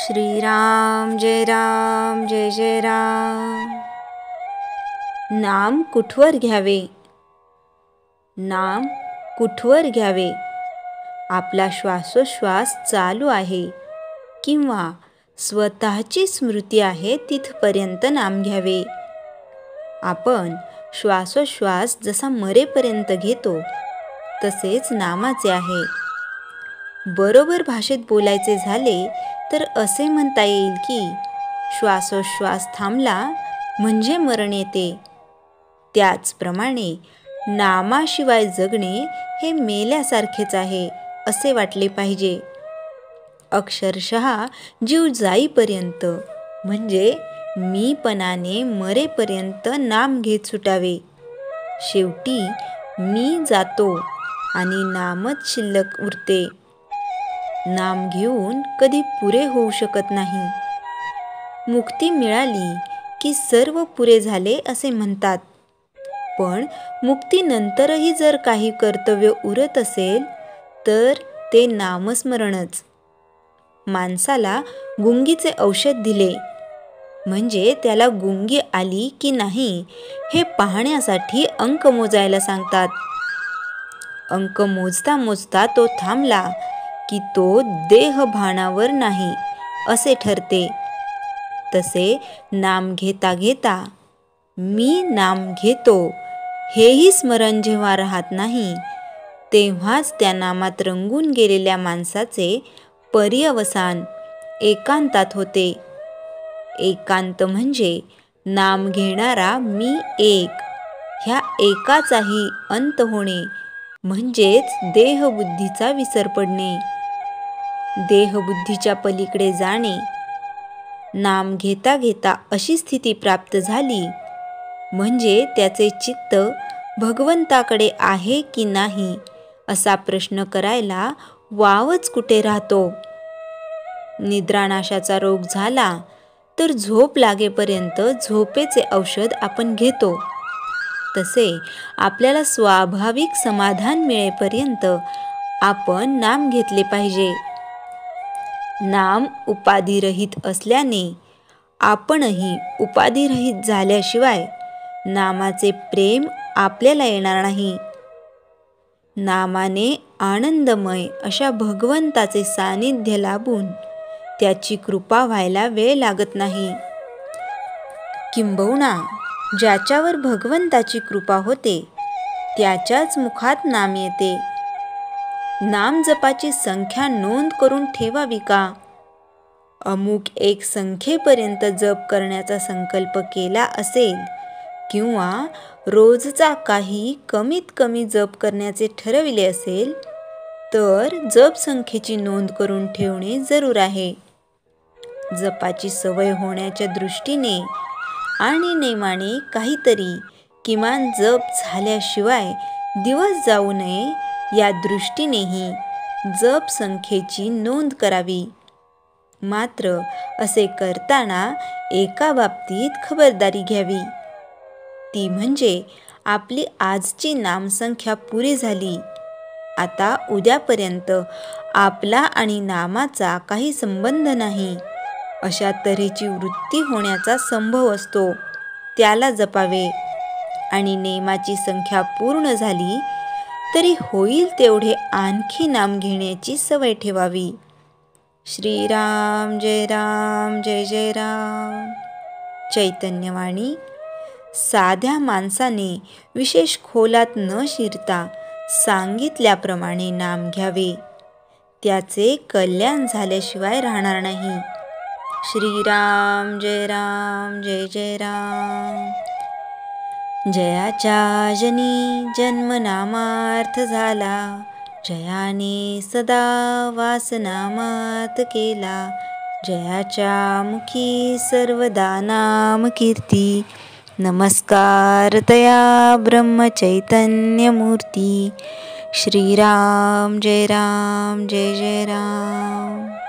श्रीराम जय राम जय जय राम। नाम कुठवर घ्यावे? नाम कुठवर घ्यावे? आपला श्वासोश्वास चालू आहे किंवा स्वतःची स्मृती आहे तिथपर्यंत नाम घ्यावे। आपण श्वासोश्वास जसा मरेपर्यंत घेतो तसेच नामाचे आहे। बरोबर भाषेत बोलायचे झाले तर असे म्हणता येईल की श्वासोश्वास थांबला म्हणजे मरण येते। त्याचप्रमाणे नामाशिवाय जगणे हे मेल्यासारखेच आहे असे वाटले पाहिजे। अक्षरशः जीव जाईपर्यंत म्हणजे मीपणाने मरेपर्यंत नाम घेत सुटावे। शेवटी मी जातो आणि नामच शिल्लक उरते। नाम घेऊन कधी पुरे होऊ शकत नाही। मुक्ती मिळाली की सर्व पुरे झाले असे म्हणतात, पण मुक्तीनंतरही जर काही कर्तव्य उरत असेल तर ते नामस्मरणच। माणसाला गुंगीचे औषध दिले म्हणजे त्याला गुंगी आली की नाही हे पाहण्यासाठी अंक मोजायला सांगतात। अंक मोजता मोजता तो थांबला की तो देहभानावर नाही असे ठरते। तसे नाम घेता घेता मी नाम घेतो हेही स्मरण जेव्हा राहत नाही तेव्हाच त्या नामात रंगून गेलेल्या माणसाचे पर्यवसान एकांतात होते। एकांत म्हणजे नाम घेणारा मी एक ह्या एकाचाही अंत होणे म्हणजेच देहबुद्धीचा विसर पडणे। देहबुद्धीच्या पलीकडे जाणे। नाम घेता घेता अशी स्थिती प्राप्त झाली म्हणजे त्याचे चित्त भगवंताकडे आहे की नाही असा प्रश्न करायला वावच कुठे राहतो। निद्रानाशाचा रोग झाला तर झोप लागेपर्यंत झोपेचे औषध आपण घेतो, तसे आपल्याला स्वाभाविक समाधान मिळेपर्यंत आपण नाम घेतले पाहिजे। नाम उपाधिरहित असल्याने आपणही उपाधिरहित झाल्याशिवाय नामाचे प्रेम आपल्याला येणार नाही। नामाने आनंदमय अशा भगवंताचे सानिध्य लाभून त्याची कृपा व्हायला वेळ लागत नाही। किंबहुना ज्याच्यावर भगवंताची कृपा होते त्याच्याच मुखात नाम येते। नाम जपाची संख्या नोंद करून ठेवावी का? अमुक एक संख्येपर्यंत जप करण्याचा संकल्प केला असेल किंवा रोजचा काही कमीत कमी जप करण्याचे ठरविले असेल तर जप संख्येची नोंद करून ठेवणे जरूर आहे। जपाची सवय होण्याच्या दृष्टीने आणि नेमाने काहीतरी किमान जप झाल्याशिवाय दिवस जाऊ नये या दृष्टीनेही जप संख्येची नोंद करावी। मात्र असे करताना एका बाबतीत खबरदारी घ्यावी, ती म्हणजे आपली आजची नामसंख्या पुरी झाली, आता उद्यापर्यंत आपला आणि नामाचा काही संबंध नाही अशा तऱ्हेची वृत्ती होण्याचा संभव असतो त्याला जपावे। आणि नेमाची संख्या पूर्ण झाली तरी होईल तेवढे आणखी नाम घेण्याची सवय ठेवावी। श्रीराम जय जय राम। चैतन्यवाणी। साध्या माणसाने विशेष खोलात न शिरता सांगितल्याप्रमाणे नाम घ्यावे, त्याचे कल्याण झाल्याशिवाय राहणार नाही। श्रीराम जय जय राम। जयाच्या जनी जन्मनामार्थ झाला, जयाने सदा वास नामात केला, जयाच्या मुखी सर्वदा नाम कीर्ती, नमस्कार तया ब्रह्म चैतन्य मूर्ती। श्रीराम जय राम जय जय राम।